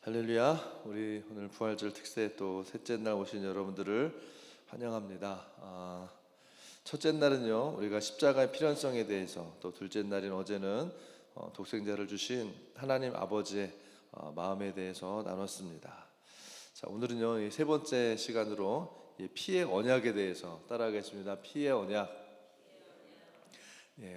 할렐루야. 우리 오늘 부활절 특세 또 셋째 날 오신 여러분들을 환영합니다. 첫째 날은요, 우리가 십자가의 필연성에 대해서, 또 둘째 날인 어제는 독생자를 주신 하나님 아버지의 마음에 대해서 나눴습니다. 자, 오늘은요, 이 세 번째 시간으로 이 피의 언약에 대해서 따라가겠습니다. 피의 언약.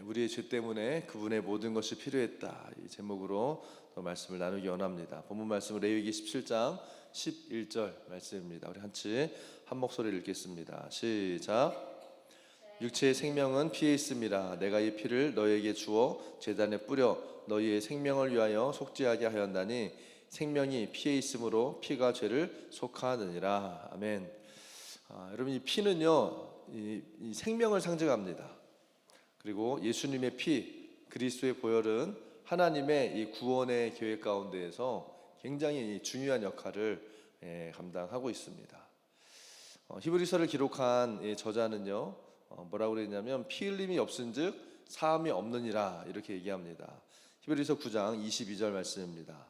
우리의 죄 때문에 그분의 모든 것이 필요했다, 이 제목으로 또 말씀을 나누기 원합니다. 본문 말씀은 레위기 17장 11절 말씀입니다. 우리 한 목소리를 읽겠습니다. 시작. 육체의 생명은 피에 있음이라. 내가 이 피를 너희에게 주어 제단에 뿌려 너희의 생명을 위하여 속죄하게 하였나니 생명이 피에 있으므로 피가 죄를 속하느니라. 아멘. 여러분, 이 피는요, 이 생명을 상징합니다. 그리고 예수님의 피, 그리스도의 보혈은 하나님의 이 구원의 계획 가운데에서 굉장히 중요한 역할을 감당하고 있습니다. 히브리서를 기록한 저자는요, 뭐라고 그랬냐면 피 흘림이 없은즉 사함이 없느니라, 이렇게 얘기합니다. 히브리서 9장 22절 말씀입니다.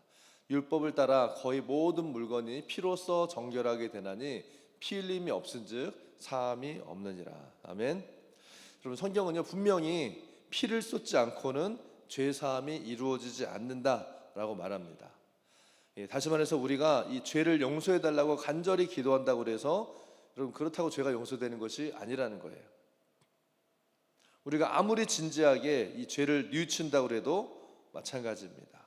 율법을 따라 거의 모든 물건이 피로써 정결하게 되나니 피 흘림이 없은즉 사함이 없느니라. 아멘. 여러분, 성경은요, 분명히 피를 쏟지 않고는 죄 사함이 이루어지지 않는다라고 말합니다. 다시 말해서 우리가 이 죄를 용서해 달라고 간절히 기도한다고 그래서 여러분, 그렇다고 죄가 용서되는 것이 아니라는 거예요. 우리가 아무리 진지하게 이 죄를 뉘우친다고 해도 마찬가지입니다.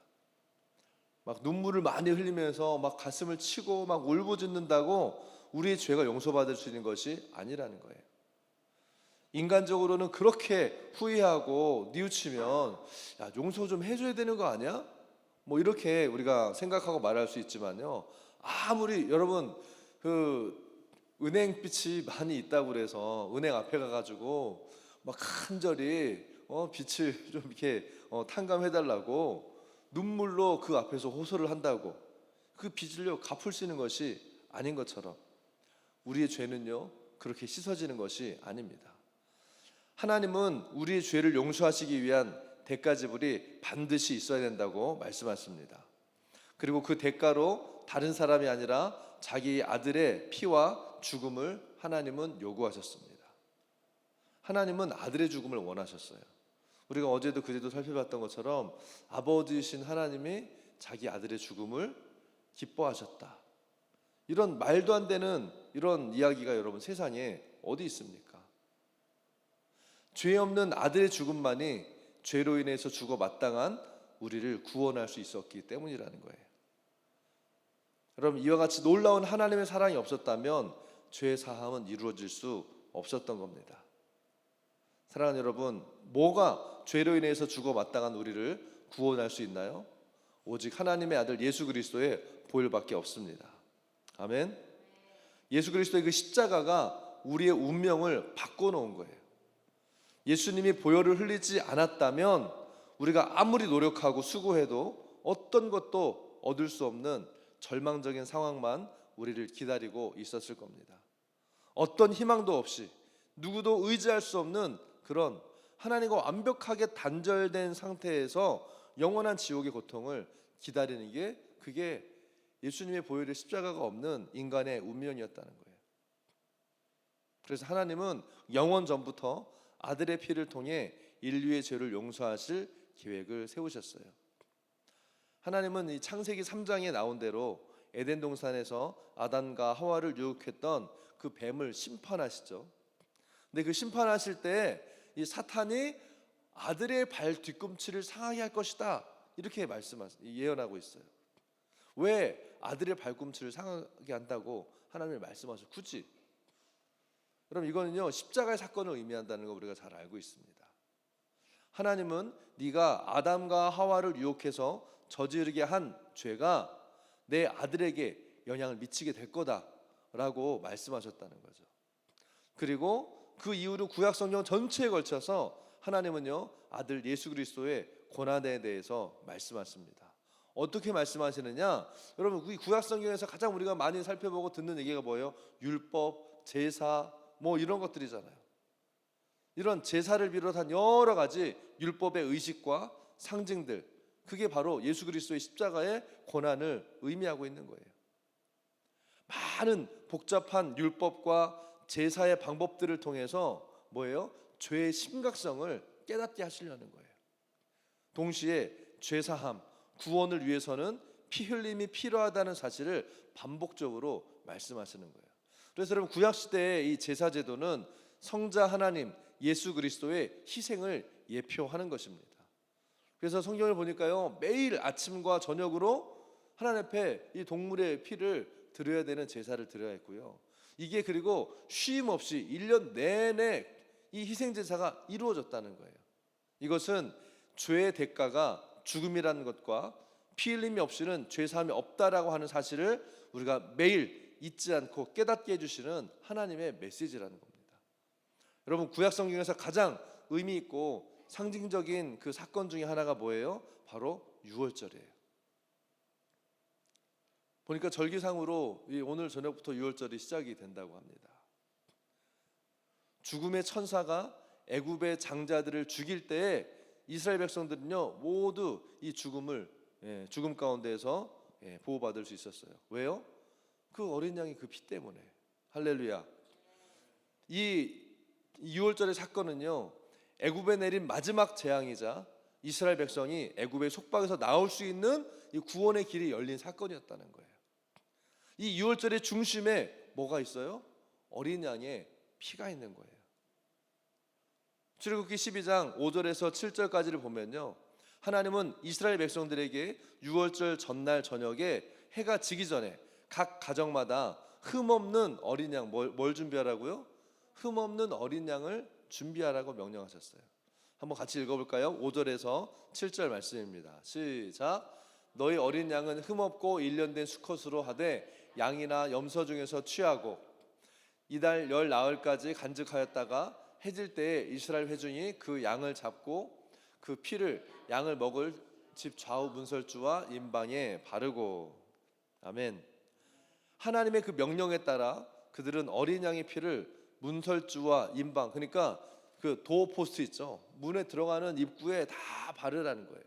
막 눈물을 많이 흘리면서 막 가슴을 치고 막 울부짖는다고 우리의 죄가 용서받을 수 있는 것이 아니라는 거예요. 인간적으로는 그렇게 후회하고 뉘우치면 야, 용서 좀 해줘야 되는 거 아니야? 뭐 이렇게 우리가 생각하고 말할 수 있지만요, 아무리 여러분 은행빛이 많이 있다고 그래서 은행 앞에 가가지고 막 간절히 빛을 좀 이렇게 탕감해달라고 눈물로 그 앞에서 호소를 한다고 그 빚을요 갚을 수 있는 것이 아닌 것처럼 우리의 죄는요 그렇게 씻어지는 것이 아닙니다. 하나님은 우리의 죄를 용서하시기 위한 대가 지불이 반드시 있어야 된다고 말씀하십니다. 그리고 그 대가로 다른 사람이 아니라 자기 아들의 피와 죽음을 하나님은 요구하셨습니다. 하나님은 아들의 죽음을 원하셨어요. 우리가 어제도 그제도 살펴봤던 것처럼 아버지이신 하나님이 자기 아들의 죽음을 기뻐하셨다. 이런 말도 안 되는 이런 이야기가 여러분 세상에 어디 있습니까? 죄 없는 아들의 죽음만이 죄로 인해서 죽어 마땅한 우리를 구원할 수 있었기 때문이라는 거예요. 여러분, 이와 같이 놀라운 하나님의 사랑이 없었다면 죄 사함은 이루어질 수 없었던 겁니다. 사랑하는 여러분, 뭐가 죄로 인해서 죽어 마땅한 우리를 구원할 수 있나요? 오직 하나님의 아들 예수 그리스도의 보혈밖에 없습니다. 아멘. 예수 그리스도의 그 십자가가 우리의 운명을 바꿔놓은 거예요. 예수님이 보혈을 흘리지 않았다면 우리가 아무리 노력하고 수고해도 어떤 것도 얻을 수 없는 절망적인 상황만 우리를 기다리고 있었을 겁니다. 어떤 희망도 없이 누구도 의지할 수 없는 그런 하나님과 완벽하게 단절된 상태에서 영원한 지옥의 고통을 기다리는 게 그게 예수님의 보혈의 십자가가 없는 인간의 운명이었다는 거예요. 그래서 하나님은 영원 전부터 아들의 피를 통해 인류의 죄를 용서하실 계획을 세우셨어요. 하나님은 이 창세기 3장에 나온 대로 에덴 동산에서 아담과 하와를 유혹했던 그 뱀을 심판하시죠. 근데 그 심판하실 때 이 사탄이 아들의 발 뒤꿈치를 상하게 할 것이다, 이렇게 예언하고 있어요. 왜 아들의 발꿈치를 상하게 한다고 하나님이 말씀하셔? 굳이. 그럼 이거는요 십자가의 사건을 의미한다는 거 우리가 잘 알고 있습니다. 하나님은 네가 아담과 하와를 유혹해서 저지르게 한 죄가 내 아들에게 영향을 미치게 될 거다라고 말씀하셨다는 거죠. 그리고 그 이후로 구약 성경 전체에 걸쳐서 하나님은요 아들 예수 그리스도의 고난에 대해서 말씀하십니다. 어떻게 말씀하시느냐? 여러분, 이 구약 성경에서 가장 우리가 많이 살펴보고 듣는 얘기가 뭐예요? 율법, 제사, 뭐 이런 것들이잖아요. 이런 제사를 비롯한 여러 가지 율법의 의식과 상징들, 그게 바로 예수 그리스도의 십자가의 고난을 의미하고 있는 거예요. 많은 복잡한 율법과 제사의 방법들을 통해서 뭐예요? 죄의 심각성을 깨닫게 하시려는 거예요. 동시에 죄사함, 구원을 위해서는 피 흘림이 필요하다는 사실을 반복적으로 말씀하시는 거예요. 그래서 여러분, 구약 시대의 이 제사 제도는 성자 하나님 예수 그리스도의 희생을 예표하는 것입니다. 그래서 성경을 보니까요, 매일 아침과 저녁으로 하나님 앞에 이 동물의 피를 드려야 되는 제사를 드려야 했고요. 이게 그리고 쉼 없이 1년 내내 이 희생 제사가 이루어졌다는 거예요. 이것은 죄의 대가가 죽음이라는 것과 피 흘림이 없이는 죄 사함이 없다라고 하는 사실을 우리가 매일 잊지 않고 깨닫게 해주시는 하나님의 메시지라는 겁니다. 여러분, 구약 성경에서 가장 의미 있고 상징적인 그 사건 중에 하나가 뭐예요? 바로 유월절이에요. 보니까 절기상으로 오늘 저녁부터 유월절이 시작이 된다고 합니다. 죽음의 천사가 애굽의 장자들을 죽일 때에 이스라엘 백성들은요, 모두 이 죽음 가운데에서 보호받을 수 있었어요. 왜요? 그 어린 양의 그 피 때문에. 할렐루야. 이 유월절의 사건은요, 애굽에 내린 마지막 재앙이자 이스라엘 백성이 애굽의 속박에서 나올 수 있는 이 구원의 길이 열린 사건이었다는 거예요. 이 유월절의 중심에 뭐가 있어요? 어린 양의 피가 있는 거예요. 출애굽기 12장 5절에서 7절까지를 보면요, 하나님은 이스라엘 백성들에게 유월절 전날 저녁에 해가 지기 전에 각 가정마다 흠없는 어린 양, 뭘 준비하라고요? 흠없는 어린 양을 준비하라고 명령하셨어요. 한번 같이 읽어볼까요? 5절에서 7절 말씀입니다. 시작. 너희 어린 양은 흠없고 1년 된 수컷으로 하되 양이나 염소 중에서 취하고 이달 열 나흘까지 간직하였다가 해질 때에 이스라엘 회중이 그 양을 잡고 그 피를 양을 먹을 집 좌우 문설주와 임방에 바르고. 아멘. 하나님의 그 명령에 따라 그들은 어린 양의 피를 문설주와 임방, 그러니까 그 도어 포스트 있죠, 문에 들어가는 입구에 다 바르라는 거예요.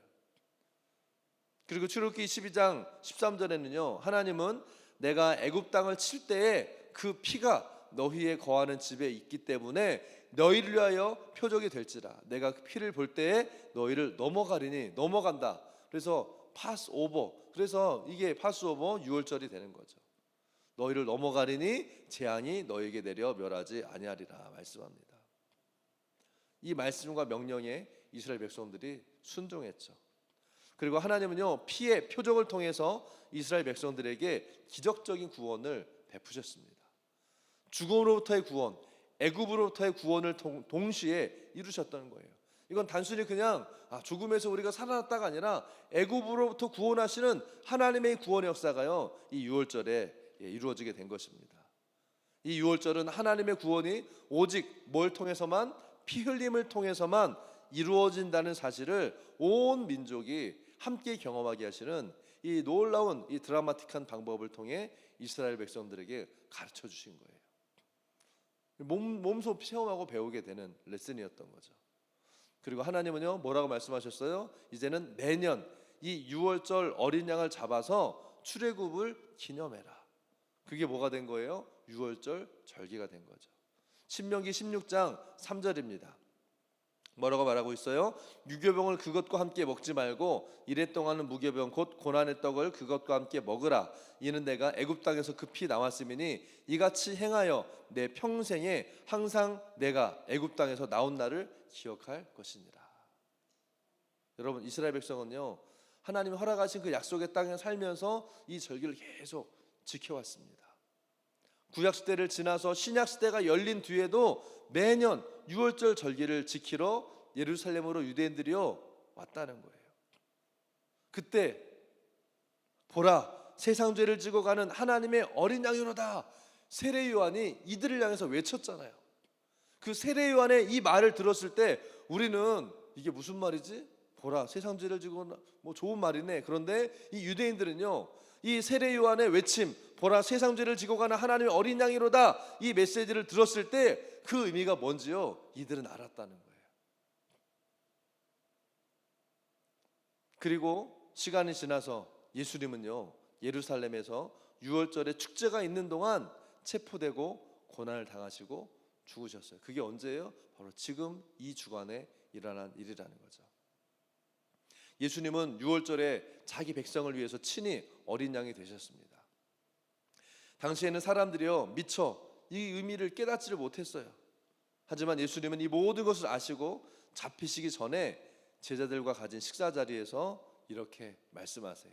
그리고 출애굽기 12장 13절에는요, 하나님은 내가 애굽 땅을 칠 때에 그 피가 너희의 거하는 집에 있기 때문에 너희를 위하여 표적이 될지라. 내가 그 피를 볼 때에 너희를 넘어가리니. 넘어간다. 그래서 파스오버. 그래서 이게 파스오버 유월절이 되는 거죠. 너희를 넘어가리니 재앙이 너희에게 내려 멸하지 아니하리라 말씀합니다. 이 말씀과 명령에 이스라엘 백성들이 순종했죠. 그리고 하나님은요, 피의 표적을 통해서 이스라엘 백성들에게 기적적인 구원을 베푸셨습니다. 죽음으로부터의 구원, 애굽으로부터의 구원을 동시에 이루셨다는 거예요. 이건 단순히 그냥 죽음에서 우리가 살아났다가 아니라 애굽으로부터 구원하시는 하나님의 구원의 역사가요, 이 유월절에 이루어지게 된 것입니다. 이 유월절은 하나님의 구원이 오직 뭘 통해서만? 피 흘림을 통해서만 이루어진다는 사실을 온 민족이 함께 경험하게 하시는 이 놀라운 이 드라마틱한 방법을 통해 이스라엘 백성들에게 가르쳐 주신 거예요. 몸소 체험하고 배우게 되는 레슨이었던 거죠. 그리고 하나님은요, 뭐라고 말씀하셨어요? 이제는 매년 이 유월절 어린 양을 잡아서 출애굽을 기념해라. 그게 뭐가 된 거예요? 유월절 절기가 된 거죠. 신명기 16장 3절입니다. 뭐라고 말하고 있어요? 유교병을 그것과 함께 먹지 말고 이래 동안은 무교병 곧 고난의 떡을 그것과 함께 먹으라. 이는 내가 애굽 땅에서 급히 나왔음이니 이같이 행하여 내 평생에 항상 내가 애굽 땅에서 나온 날을 기억할 것이니라. 여러분, 이스라엘 백성은요, 하나님이 허락하신 그 약속의 땅에 살면서 이 절기를 계속 지켜왔습니다. 구약 시대를 지나서 신약 시대가 열린 뒤에도 매년 유월절 절기를 지키러 예루살렘으로 유대인들이요 왔다는 거예요. 그때 보라, 세상 죄를 지고 가는 하나님의 어린 양이로다. 세례 요한이 이들을 향해서 외쳤잖아요. 그 세례 요한의 이 말을 들었을 때 우리는 이게 무슨 말이지? 보라, 세상 죄를 지고 뭐 좋은 말이네. 그런데 이 유대인들은요, 이 세례 요한의 외침, 보라 세상 죄를 지고 가는 하나님의 어린 양이로다, 이 메시지를 들었을 때 그 의미가 뭔지요, 이들은 알았다는 거예요. 그리고 시간이 지나서 예수님은요, 예루살렘에서 유월절에 축제가 있는 동안 체포되고 고난을 당하시고 죽으셨어요. 그게 언제예요? 바로 지금 이 주간에 일어난 일이라는 거죠. 예수님은 유월절에 자기 백성을 위해서 친히 어린 양이 되셨습니다. 당시에는 사람들이요, 미처 이 의미를 깨닫지를 못했어요. 하지만 예수님은 이 모든 것을 아시고 잡히시기 전에 제자들과 가진 식사 자리에서 이렇게 말씀하세요.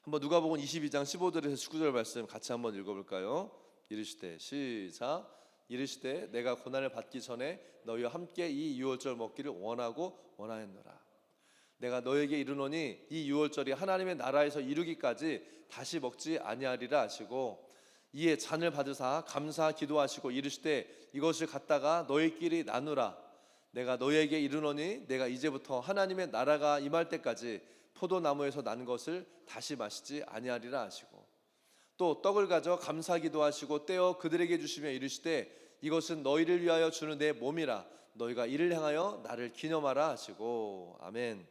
한번 누가복음 22장 15절에서 19절 말씀 같이 한번 읽어볼까요? 이르시되, 시작. 이르시되 내가 고난을 받기 전에 너희와 함께 이 유월절 먹기를 원하였노라. 내가 너에게 이르노니 이 유월절이 하나님의 나라에서 이루기까지 다시 먹지 아니하리라 하시고, 이에 잔을 받으사 감사 기도하시고 이르시되 이것을 갖다가 너희끼리 나누라. 내가 너희에게 이르노니 내가 이제부터 하나님의 나라가 임할 때까지 포도나무에서 난 것을 다시 마시지 아니하리라 하시고, 또 떡을 가져 감사 기도하시고 떼어 그들에게 주시며 이르시되 이것은 너희를 위하여 주는 내 몸이라. 너희가 이를 행하여 나를 기념하라 하시고. 아멘.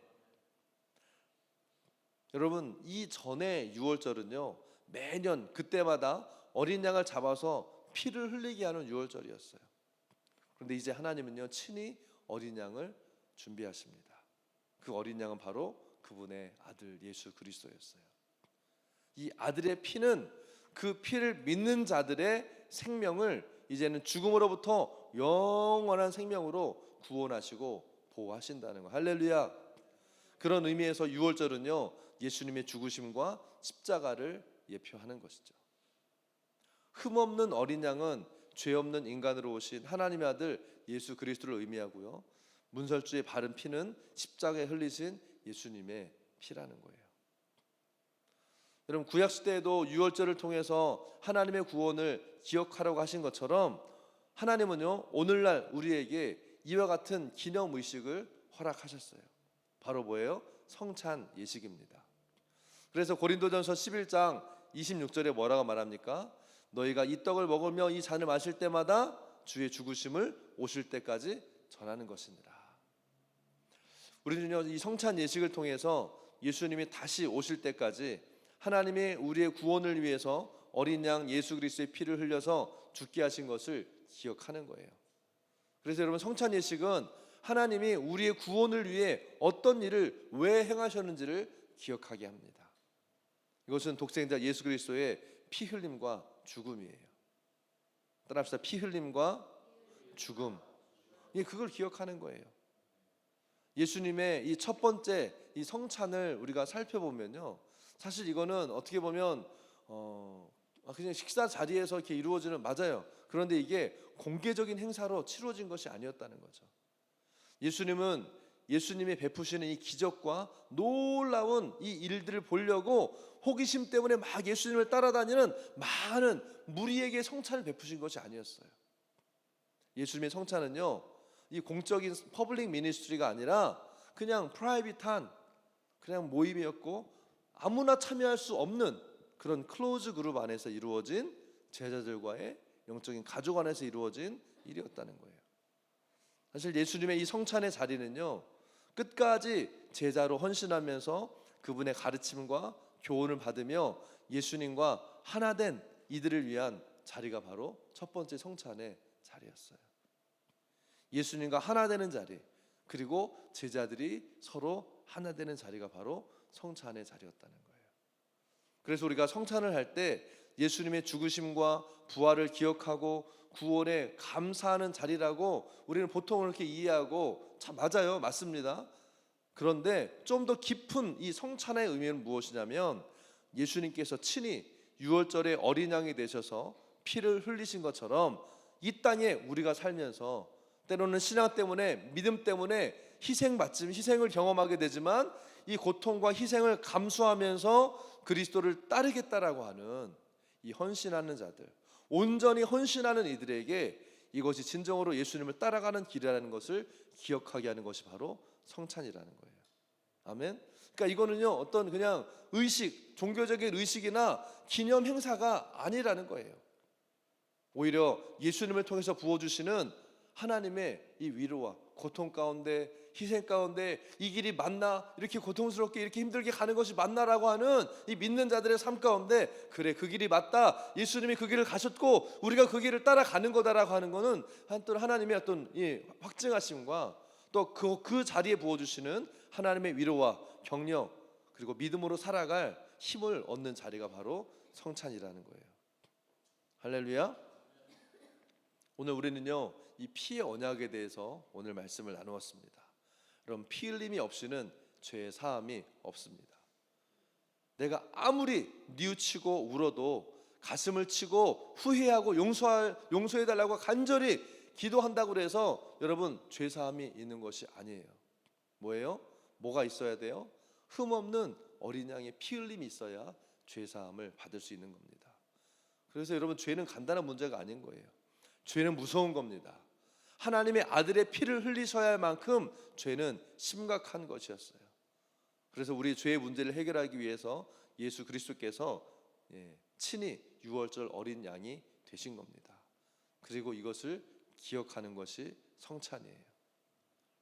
여러분, 이 전에 유월절은요, 매년 그때마다 어린 양을 잡아서 피를 흘리게 하는 유월절이었어요. 그런데 이제 하나님은요, 친히 어린 양을 준비하십니다. 그 어린 양은 바로 그분의 아들 예수 그리스도였어요. 이 아들의 피는 그 피를 믿는 자들의 생명을 이제는 죽음으로부터 영원한 생명으로 구원하시고 보호하신다는 거. 할렐루야. 그런 의미에서 유월절은요, 예수님의 죽으심과 십자가를 예표하는 것이죠. 흠없는 어린 양은 죄 없는 인간으로 오신 하나님의 아들 예수 그리스도를 의미하고요, 문설주의 바른 피는 십자가에 흘리신 예수님의 피라는 거예요. 여러분, 구약시대에도 유월절을 통해서 하나님의 구원을 기억하라고 하신 것처럼 하나님은요, 오늘날 우리에게 이와 같은 기념의식을 허락하셨어요. 바로 뭐예요? 성찬 예식입니다. 그래서 고린도전서 11장 26절에 뭐라고 말합니까? 너희가 이 떡을 먹으며 이 잔을 마실 때마다 주의 죽으심을 오실 때까지 전하는 것이니라. 우리는요, 이 성찬 예식을 통해서 예수님이 다시 오실 때까지 하나님이 우리의 구원을 위해서 어린 양 예수 그리스도의 피를 흘려서 죽게 하신 것을 기억하는 거예요. 그래서 여러분, 성찬 예식은 하나님이 우리의 구원을 위해 어떤 일을 왜 행하셨는지를 기억하게 합니다. 이것은 독생자 예수 그리스도의 피 흘림과 죽음이에요. 따라합시다. 피 흘림과 죽음. 그걸 기억하는 거예요. 예수님의 이 첫 번째 이 성찬을 우리가 살펴보면요, 사실 이거는 어떻게 보면 그냥 식사 자리에서 이렇게 이루어지는, 맞아요. 그런데 이게 공개적인 행사로 치러진 것이 아니었다는 거죠. 예수님은 예수님이 베푸시는 이 기적과 놀라운 이 일들을 보려고 호기심 때문에 막 예수님을 따라다니는 많은 무리에게 성찬을 베푸신 것이 아니었어요. 예수님의 성찬은요, 이 공적인 퍼블릭 미니스트리가 아니라 그냥 프라이빗한 그냥 모임이었고, 아무나 참여할 수 없는 그런 클로즈 그룹 안에서 이루어진, 제자들과의 영적인 가족 안에서 이루어진 일이었다는 거예요. 사실 예수님의 이 성찬의 자리는요, 끝까지 제자로 헌신하면서 그분의 가르침과 교훈을 받으며 예수님과 하나 된 이들을 위한 자리가 바로 첫 번째 성찬의 자리였어요. 예수님과 하나 되는 자리, 그리고 제자들이 서로 하나 되는 자리가 바로 성찬의 자리였다는 거예요. 그래서 우리가 성찬을 할 때 예수님의 죽으심과 부활을 기억하고 구원에 감사하는 자리라고 우리는 보통 이렇게 이해하고, 참 맞아요, 맞습니다. 그런데 좀 더 깊은 이 성찬의 의미는 무엇이냐면, 예수님께서 친히 유월절에 어린 양이 되셔서 피를 흘리신 것처럼 이 땅에 우리가 살면서 때로는 신앙 때문에, 믿음 때문에 희생을 경험하게 되지만 이 고통과 희생을 감수하면서 그리스도를 따르겠다라고 하는 이 헌신하는 자들, 온전히 헌신하는 이들에게 이것이 진정으로 예수님을 따라가는 길이라는 것을 기억하게 하는 것이 바로 성찬이라는 거예요. 아멘. 그러니까 이거는요, 어떤 그냥 의식, 종교적인 의식이나 기념 행사가 아니라는 거예요. 오히려 예수님을 통해서 부어주시는 하나님의 이 위로와 고통 가운데 희생 가운데 이 길이 맞나? 이렇게 고통스럽게 이렇게 힘들게 가는 것이 맞나라고 하는 이 믿는 자들의 삶 가운데 그래 그 길이 맞다. 예수님이 그 길을 가셨고 우리가 그 길을 따라가는 거다라고 하는 거는 또 하나님의 어떤 이 확증하심과 또 그 자리에 부어주시는 하나님의 위로와 격려 그리고 믿음으로 살아갈 힘을 얻는 자리가 바로 성찬이라는 거예요. 할렐루야. 오늘 우리는요 이 피의 언약에 대해서 오늘 말씀을 나누었습니다. 여러분 피 흘림이 없이는 죄의 사함이 없습니다. 내가 아무리 뉘우치고 울어도 가슴을 치고 후회하고 용서해달라고 간절히 기도한다고 해서 여러분 죄 사함이 있는 것이 아니에요. 뭐예요? 뭐가 있어야 돼요? 흠없는 어린 양의 피 흘림이 있어야 죄 사함을 받을 수 있는 겁니다. 그래서 여러분 죄는 간단한 문제가 아닌 거예요. 죄는 무서운 겁니다. 하나님의 아들의 피를 흘리셔야 할 만큼 죄는 심각한 것이었어요. 그래서 우리 죄의 문제를 해결하기 위해서 예수 그리스도께서 친히 유월절 어린 양이 되신 겁니다. 그리고 이것을 기억하는 것이 성찬이에요.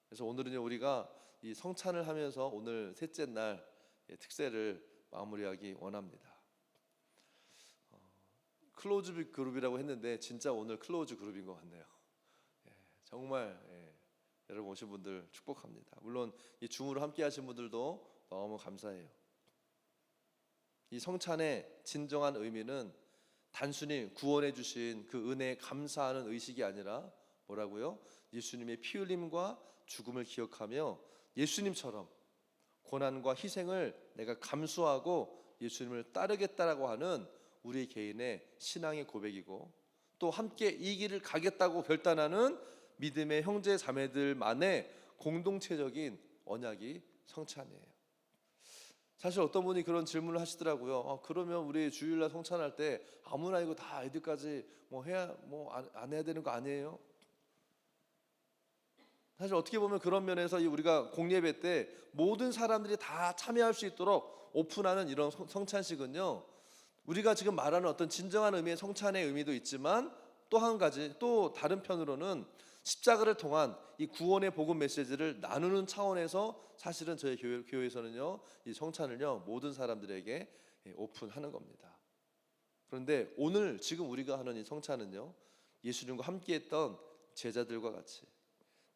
그래서 오늘은요 우리가 이 성찬을 하면서 오늘 셋째 날 특세를 마무리하기 원합니다. 클로즈 그룹이라고 했는데 진짜 오늘 클로즈 그룹인 것 같네요. 정말 여러분 오신 분들 축복합니다. 물론 이 줌으로 함께 하신 분들도 너무 감사해요. 이 성찬의 진정한 의미는 단순히 구원해 주신 그 은혜에 감사하는 의식이 아니라 뭐라고요? 예수님의 피 흘림과 죽음을 기억하며 예수님처럼 고난과 희생을 내가 감수하고 예수님을 따르겠다라고 하는 우리 개인의 신앙의 고백이고 또 함께 이 길을 가겠다고 결단하는 믿음의 형제 자매들만의 공동체적인 언약이 성찬이에요. 사실 어떤 분이 그런 질문을 하시더라고요. 그러면 우리 주일날 성찬할 때 아무나 이거 다 아이들까지 안 해야 되는 거 아니에요? 사실 어떻게 보면 그런 면에서 우리가 공예배 때 모든 사람들이 다 참여할 수 있도록 오픈하는 이런 성찬식은요 우리가 지금 말하는 어떤 진정한 의미의 성찬의 의미도 있지만 또 한 가지 또 다른 편으로는 십자가를 통한 이 구원의 복음 메시지를 나누는 차원에서 사실은 저희 교회에서는요 이 성찬을요 모든 사람들에게 오픈하는 겁니다. 그런데 오늘 지금 우리가 하는 이 성찬은요 예수님과 함께했던 제자들과 같이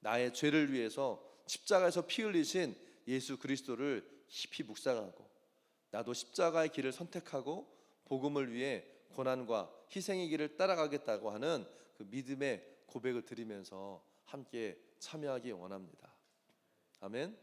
나의 죄를 위해서 십자가에서 피 흘리신 예수 그리스도를 깊이 묵상하고 나도 십자가의 길을 선택하고 복음을 위해 고난과 희생의 길을 따라가겠다고 하는 그 믿음의 고백을 드리면서 함께 참여하기 원합니다. 아멘.